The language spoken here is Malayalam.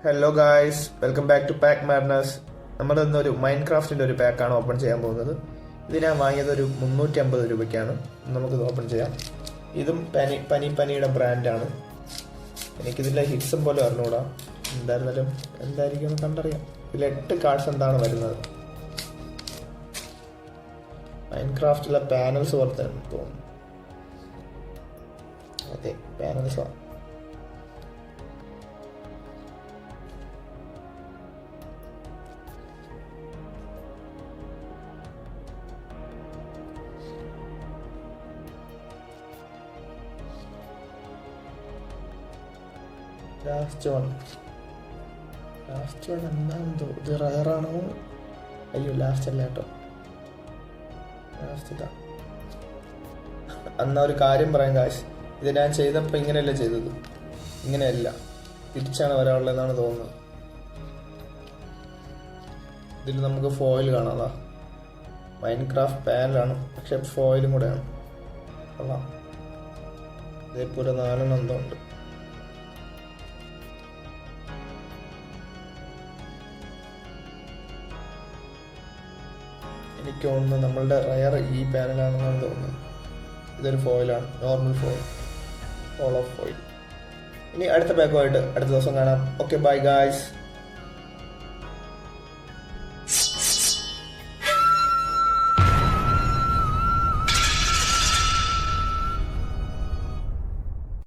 Hello guys, welcome back to pack madness. നമ്മൾ ഇന്നൊരു മൈൻക്രാഫ്റ്റിൻ്റെ ഒരു പാക്കാണ് ഓപ്പൺ ചെയ്യാൻ പോകുന്നത്. ഇത് ഞാൻ വാങ്ങിയത് ഒരു 350 രൂപയ്ക്കാണ്. നമുക്കിത് ഓപ്പൺ ചെയ്യാം. ഇതും പനിയുടെ ബ്രാൻഡാണ്. എനിക്കിതിലെ ഹിറ്റ്സും പോലെ അറിഞ്ഞുകൂടാ. എന്തായിരിക്കും എന്ന് കണ്ടറിയാം. ഇതിൽ 8 കാർഡ്സ് എന്താണ് വരുന്നത്. മൈൻക്രാഫ്റ്റിലെ പാനൽസ് പോലത്തെ തോന്നുന്നു. അതെ, പാനൽസാണ്. Last one എന്താണെന്തോ. ഇത് റയറാണോ? അയ്യോ, ലാസ്റ്റ് അല്ല കേട്ടോ. ലാസ്റ്റ് ഇതാ. എന്നാ ഒരു കാര്യം പറയാം കാശ്, ഇത് ഞാൻ ചെയ്തപ്പോൾ ഇങ്ങനെയല്ല ചെയ്തത്. ഇങ്ങനെയല്ല, തിരിച്ചാണ് വരാനുള്ളതെന്നാണ് തോന്നുന്നത്. ഇതിൽ നമുക്ക് ഫോയിൽ കാണാതാ. മൈൻക്രാഫ്റ്റ് പാനലാണ്, പക്ഷെ ഫോയിലും കൂടെയാണ്. കൊള്ളാം. ഇതേപോലെ 4 എന്തോ ഉണ്ട്. എനിക്ക് തോന്നുന്നു നമ്മളുടെ റയർ ഈ പാനലാണെന്നാണ് തോന്നുന്നത്. ഇതൊരു ഫോയിലാണ്, normal foil, all of foil. ഇനി അടുത്ത പാക്കുമായിട്ട് അടുത്ത ദിവസം കാണാം. Okay, bye guys.